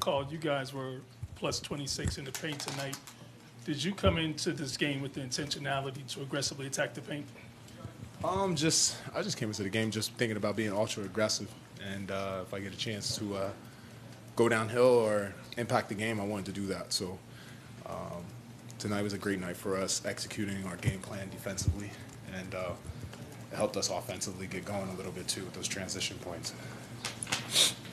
Carl, you guys were plus 26 in the paint tonight. Did you come into this game with the intentionality to aggressively attack the paint? I just came into the game just thinking about being ultra aggressive, and if I get a chance to go downhill or impact the game, I wanted to do that. So tonight was a great night for us, executing our game plan defensively, and it helped us offensively get going a little bit too with those transition points.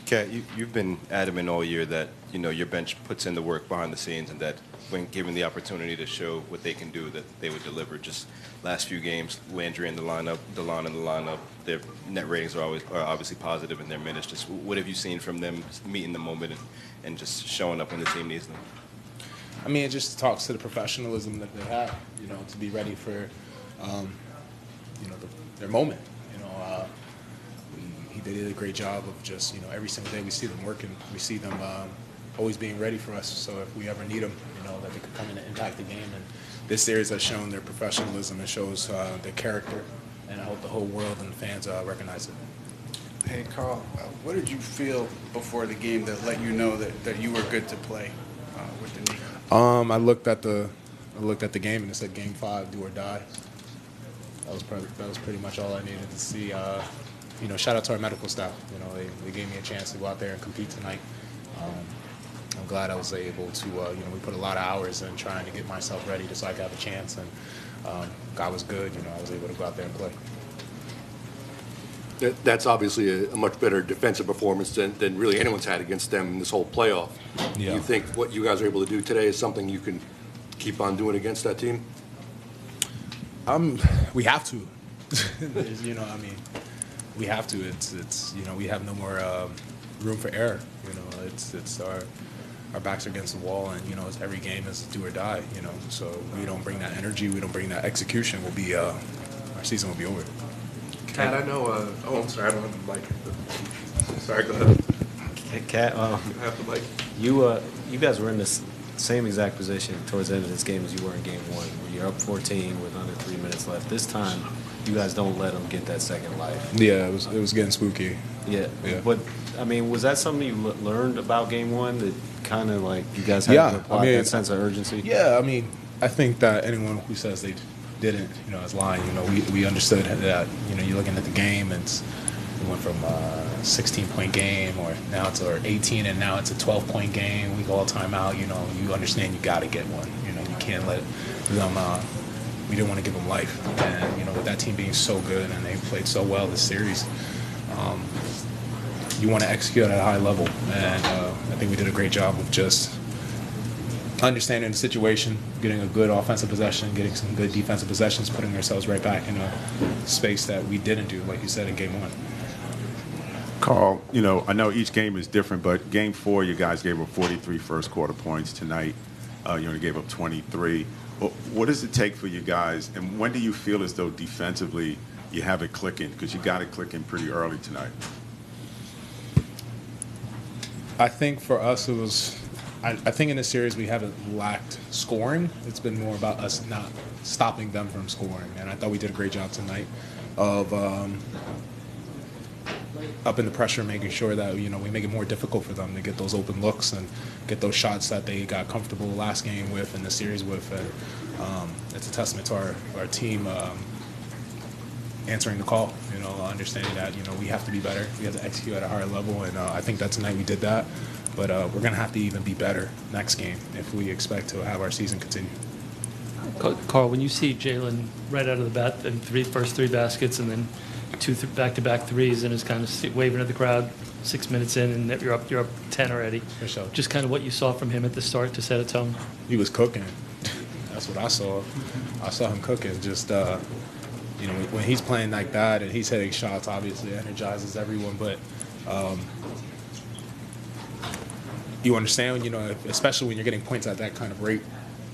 Kat, you've been adamant all year that your bench puts in the work behind the scenes, and that when given the opportunity to show what they can do, that they would deliver. Just last few games, Landry in the lineup, DeLon in the lineup, their net ratings are obviously positive in their minutes. Just what have you seen from them meeting the moment and just showing up when the team needs them? I mean, it just talks to the professionalism that they have, to be ready for, their moment. They did a great job of just, every single day we see them working. We see them always being ready for us. So if we ever need them, that they could come in and impact the game. And this series has shown their professionalism. It shows their character. And I hope the whole world and the fans recognize it. Hey, Carl, what did you feel before the game that let you know that you were good to play with the Knicks? I looked at the game and it said Game 5, do or die. That was pretty much all I needed to see. Shout out to our medical staff. They gave me a chance to go out there and compete tonight. I'm glad I was able to. We put a lot of hours in trying to get myself ready so I could have a chance, and God was good. I was able to go out there and play. That's obviously a much better defensive performance than really anyone's had against them in this whole playoff. Yeah. Do you think what you guys are able to do today is something you can keep on doing against that team? We have to. We have to. It's we have no more room for error. It's our backs are against the wall, and it's every game is do or die. So we don't bring that energy, we don't bring that execution. Our season will be over. Kat, I know. I'm sorry, I don't have the mic. Sorry, go ahead. Kat, You have the mic. you guys were in the same exact position towards the end of this game as you were in Game 1, where you're up 14 with under 3 minutes left. This time, you guys don't let them get that second life. Yeah, it was getting spooky. Yeah. Yeah. But, was that something you learned about Game 1 that kind of like you guys had to apply that sense of urgency? Yeah, I think that anyone who says they didn't, is lying. We understood that, you're looking at the game and we went from a 16-point game or now it's 18 and now it's a 12-point game. We go all time out, you understand you got to get one. You can't let them, we didn't want to give them life. And, with that team being so good and they played so well this series, you want to execute at a high level. And I think we did a great job of just understanding the situation, getting a good offensive possession, getting some good defensive possessions, putting ourselves right back in a space that we didn't do, like you said, in Game 1. Carl, I know each game is different, but Game 4, you guys gave up 43 first quarter points. Tonight, you only gave up 23. What does it take for you guys, and when do you feel as though defensively you have it clicking? Because you got it clicking pretty early tonight. I think for us it was I think in this series we haven't lacked scoring. It's been more about us not stopping them from scoring, and I thought we did a great job tonight of up in the pressure, making sure that we make it more difficult for them to get those open looks and get those shots that they got comfortable last game with and the series with. And it's a testament to our team answering the call, understanding that we have to be better, we have to execute at a higher level, and I think that tonight we did that. But we're going to have to even be better next game if we expect to have our season continue. Carl, when you see Jalen right out of the bat, and first three baskets, and then two back-to-back threes, and is kind of waving at the crowd 6 minutes in, and you're up 10 already. For sure. Just kind of what you saw from him at the start to set a tone. He was cooking. That's what I saw. I saw him cooking. Just when he's playing like that and he's hitting shots, obviously it energizes everyone. But you understand, especially when you're getting points at that kind of rate,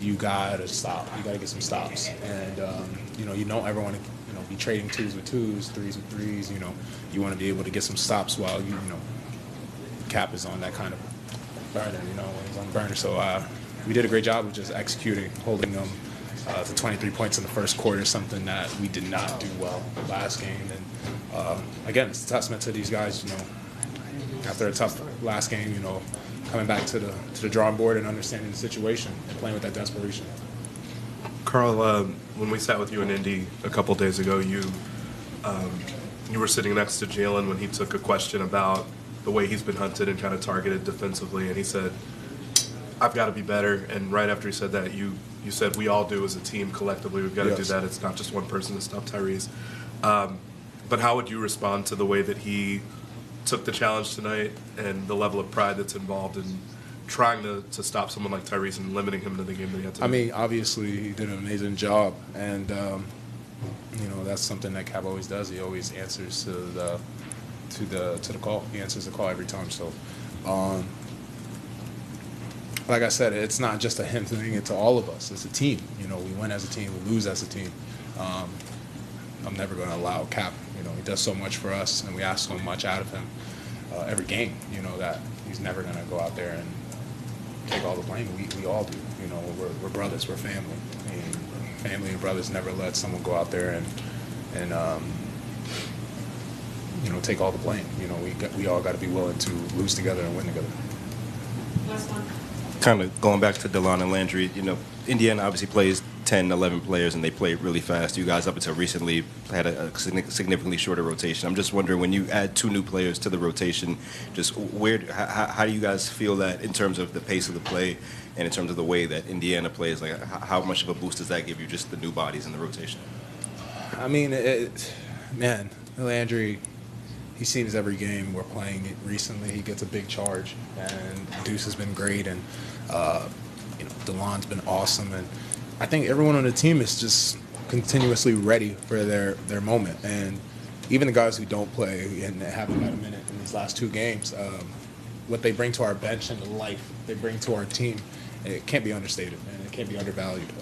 you gotta stop. You gotta get some stops, and you don't ever want to be trading twos with twos, threes with threes. You want to be able to get some stops while Cap is on that kind of burner. When he's on the burner. So we did a great job of just executing, holding them to 23 points in the first quarter, something that we did not do well last game. And again, it's a testament to these guys. After a tough last game, coming back to the drawing board and understanding the situation and playing with that desperation. Carl, when we sat with you in Indy a couple days ago, you were sitting next to Jalen when he took a question about the way he's been hunted and kind of targeted defensively, and he said, "I've got to be better." And right after he said that, you said, "We all do as a team collectively. We've got to do that. It's not just one person to stop Tyrese." But how would you respond to the way that he took the challenge tonight and the level of pride that's involved in trying to stop someone like Tyrese and limiting him to the game that he had tonight? I mean, obviously he did an amazing job, and that's something that Cap always does. He always answers to the call. He answers the call every time. So, like I said, it's not just a him thing. It's all of us. It's a team. We win as a team. We lose as a team. I'm never going to allow Cap. He does so much for us, and we ask so much out of him every game. That he's never going to go out there and take all the blame. We all do. We're brothers. We're family. And family and brothers never let someone go out there and take all the blame. We all got to be willing to lose together and win together. Last one. Kind of going back to DeLon and Landry, Indiana obviously plays 10, 11 players, and they play really fast. You guys, up until recently, had a significantly shorter rotation. I'm just wondering, when you add 2 new players to the rotation, just how do you guys feel that in terms of the pace of the play and in terms of the way that Indiana plays? Like, how much of a boost does that give you, just the new bodies in the rotation? I mean, Landry, he seems every game we're playing it recently. He gets a big charge, and Deuce has been great, and DeLon's been awesome, and I think everyone on the team is just continuously ready for their moment. And even the guys who don't play and haven't got a minute in these last 2 games, what they bring to our bench and the life they bring to our team, it can't be understated, and it can't be undervalued.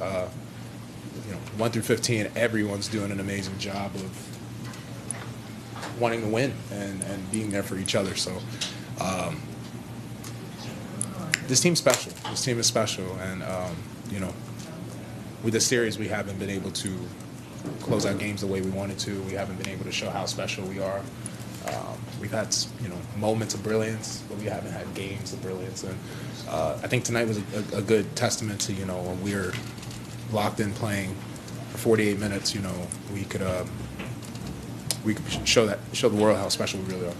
1 through 15, everyone's doing an amazing job of wanting to win and being there for each other. So this team's special. This team is special, and with the series, we haven't been able to close out games the way we wanted to. We haven't been able to show how special we are. We've had moments of brilliance, but we haven't had games of brilliance. And I think tonight was a good testament to when we were locked in playing for 48 minutes. We could show the world how special we really are.